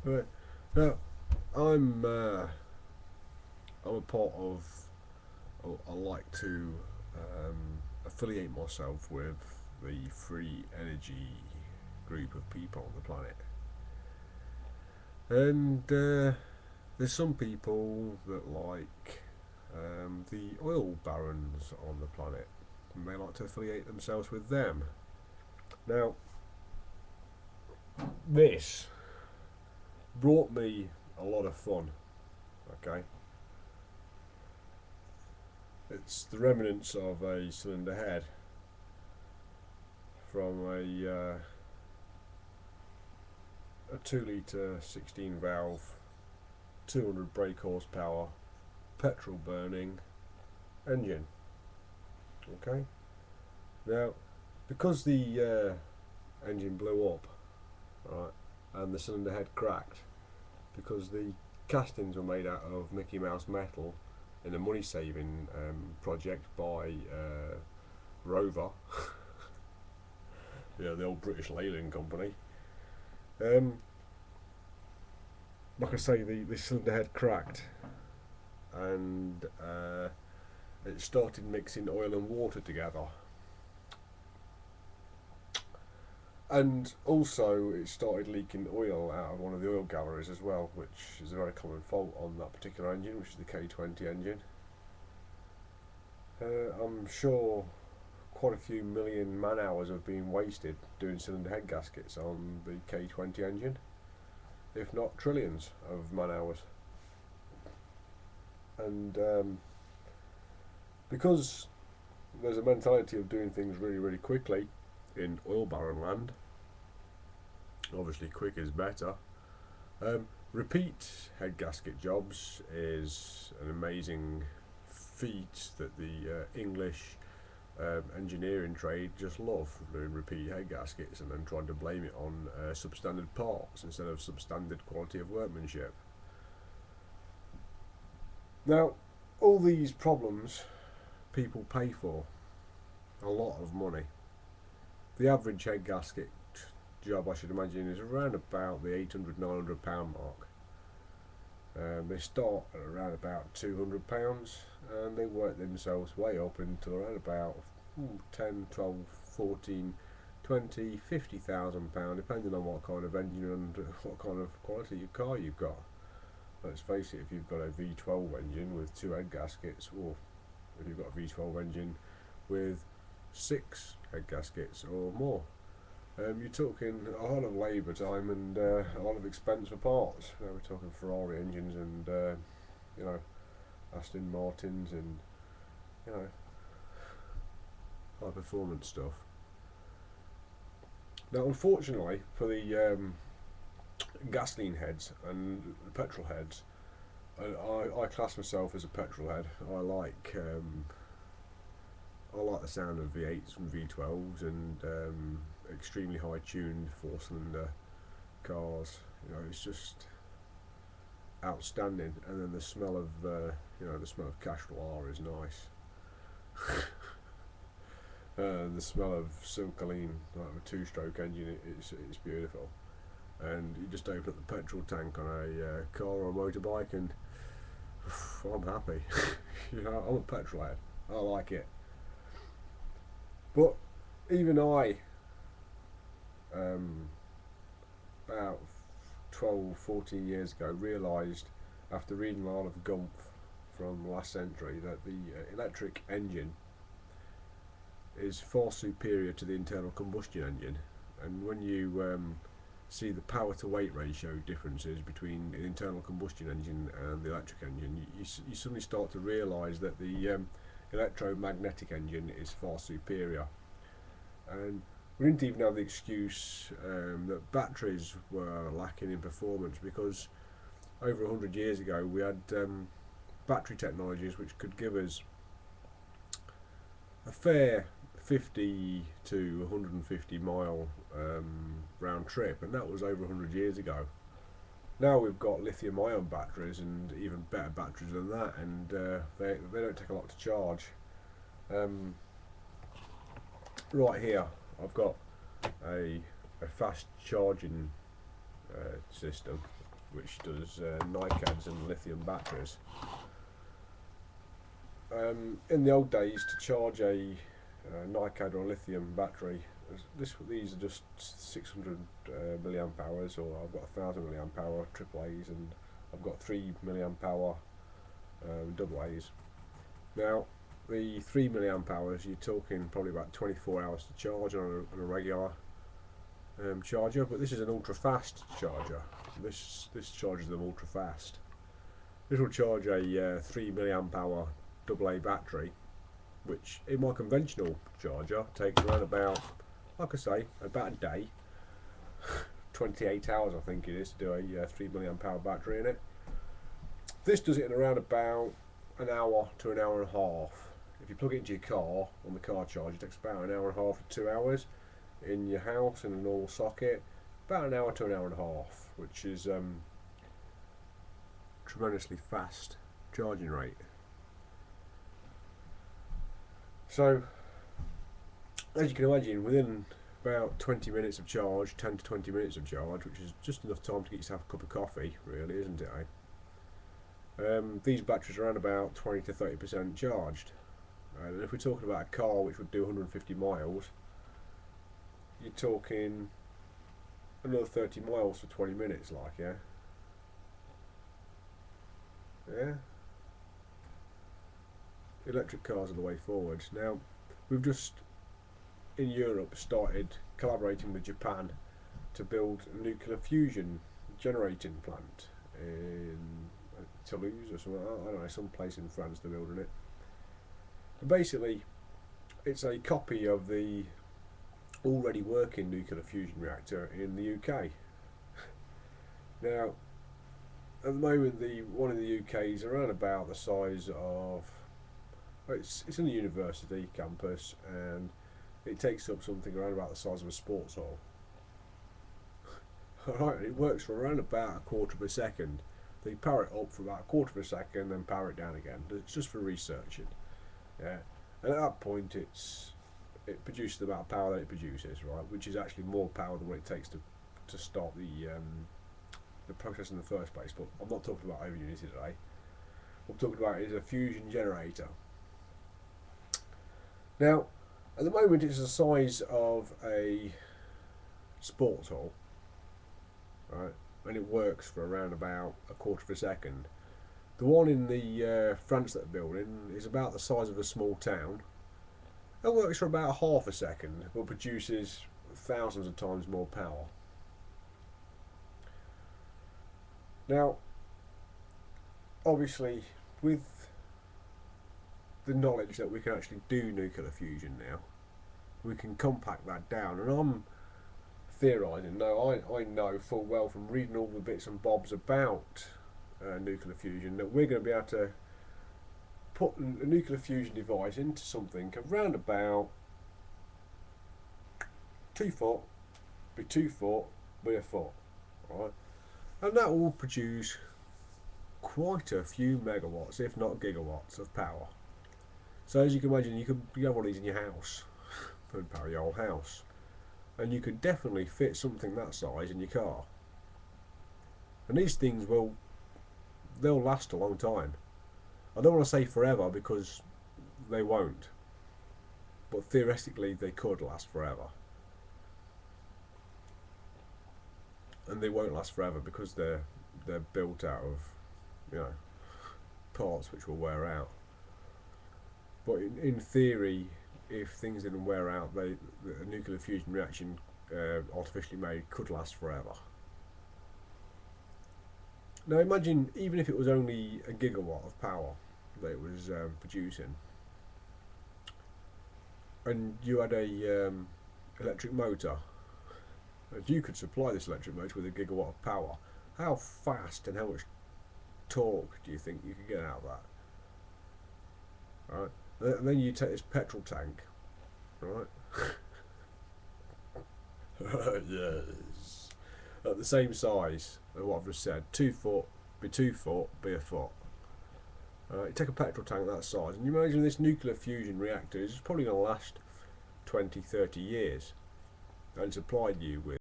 Right. Now, I'm I'm a part of. I like to affiliate myself with the free energy group of people on the planet, and there's some people that like the oil barons on the planet, and they like to affiliate themselves with them. Now, this brought me a lot of fun. Okay, it's the remnants of a cylinder head from a 2 litre 16 valve 200 brake horsepower petrol burning engine. Okay, now because the engine blew up, right, and the cylinder head cracked because the castings were made out of Mickey Mouse metal in a money saving project by Rover, yeah, the old British Leyland company. Um, like I say, the cylinder head cracked, and it started mixing oil and water together. And also, it started leaking oil out of one of the oil galleries as well, which is a very common fault on that particular engine, which is the K20 engine. I'm sure quite a few million man hours have been wasted doing cylinder head gaskets on the K20 engine, if not trillions of man hours. And because there's a mentality of doing things really, really quickly in oil baron land, obviously quick is better. Repeat head gasket jobs is an amazing feat that the English engineering trade just love, doing repeat head gaskets and then trying to blame it on substandard parts instead of substandard quality of workmanship. Now, all these problems people pay for a lot of money. The average head gasket job, I should imagine, is around about the £800–900 mark. They start at around about £200 and they work themselves way up until around about 10, 12, 14, 20, £50,000, depending on what kind of engine and what kind of quality of car you've got. Let's face it, if you've got a V12 engine with 2 head gaskets, or if you've got a V12 engine with 6 head gaskets or more, you're talking a lot of labour time and a lot of expense for parts. We're talking Ferrari engines and you know, Aston Martins and, you know, high performance stuff. Now, unfortunately for the gasoline heads and the petrol heads, I class myself as a petrol head. I like the sound of V8s and V12s and extremely high tuned 4-cylinder cars. You know, it's just outstanding. And then the smell of the smell of Castrol R is nice. The smell of Silkaline, like a 2-stroke engine, it's beautiful. And you just open up the petrol tank on a car or a motorbike, and I'm happy. You know, I'm a petrol head. I like it. But even I, about 12, 14 years ago, realised after reading a lot of Gump from last century that the electric engine is far superior to the internal combustion engine. And when you see the power to weight ratio differences between the internal combustion engine and the electric engine, you suddenly start to realise that the electromagnetic engine is far superior. And we didn't even have the excuse that batteries were lacking in performance, because over 100 years ago we had battery technologies which could give us a fair 50 to 150 mile round trip, and that was over 100 years ago. Now we've got lithium ion batteries and even better batteries than that, and they don't take a lot to charge. Right here I've got a fast charging system, which does NiCads and lithium batteries. In the old days, to charge a NiCad or a lithium battery, these are just 600 milliamp hours, or I've got 1000 milliamp hour AAAs, and I've got 3 milliamp hour AA's. Now, the 3 milliamp hours, you're talking probably about 24 hours to charge on a regular charger, but this is an ultra fast charger. This charges them ultra fast. This will charge a 3 milliamp hour AA battery, which in my conventional charger takes around about, like I say, about a day. 28 hours I think it is to do a 3 milliamp hour battery in it. This does it in around about an hour to an hour and a half. If you plug it into your car on the car charger, it takes about an hour and a half to 2 hours. In your house in a normal socket, about an hour to an hour and a half, which is tremendously fast charging rate. So, as you can imagine, within about 20 minutes of charge, 10 to 20 minutes of charge, which is just enough time to get yourself a cup of coffee, really, isn't it? These batteries are around about 20 to 30% charged. And if we're talking about a car which would do 150 miles, you're talking another 30 miles for 20 minutes, like, yeah? Yeah? Electric cars are the way forward. Now, we've just, in Europe, started collaborating with Japan to build a nuclear fusion generating plant in Toulouse or something, I don't know, some place in France they're building it. And basically, it's a copy of the already working nuclear fusion reactor in the UK. Now, at the moment, the one in the UK is around about the size of, it's in a university campus, and it takes up something around about the size of a sports hall. Alright, it works for around about a quarter of a second. They power it up for about a quarter of a second, then power it down again. It's just for researching. Yeah, and at that point, it produces the amount of power that it produces, right? Which is actually more power than what it takes to start the process in the first place. But I'm not talking about over unity today. What I'm talking about is a fusion generator. Now, at the moment, it's the size of a sports hall, right? And it works for around about a quarter of a second. The one in the France that they're building is about the size of a small town. It works for about half a second, but produces thousands of times more power. Now, obviously, with the knowledge that we can actually do nuclear fusion now, we can compact that down. And I'm theorising, no, I know full well from reading all the bits and bobs about nuclear fusion that we're going to be able to put a nuclear fusion device into something around about 2 foot, be 2 foot, be a foot, right? And that will produce quite a few megawatts, if not gigawatts, of power. So as you can imagine, you have one of these in your house, put power your whole house, and you could definitely fit something that size in your car. And these things they'll last a long time. I don't want to say forever because they won't, but theoretically they could last forever. And they won't last forever because they're built out of, you know, parts which will wear out. But in theory, if things didn't wear out, a nuclear fusion reaction artificially made could last forever. Now imagine, even if it was only a gigawatt of power that it was producing, and you had a electric motor, and you could supply this electric motor with a gigawatt of power, how fast and how much torque do you think you could get out of that? Right, and then you take this petrol tank, right? Yes, at the same size of what I've just said, 2 foot, be 2 foot, be a foot. You take a petrol tank that size, and you imagine this nuclear fusion reactor is probably going to last 20-30 years, and supplied you with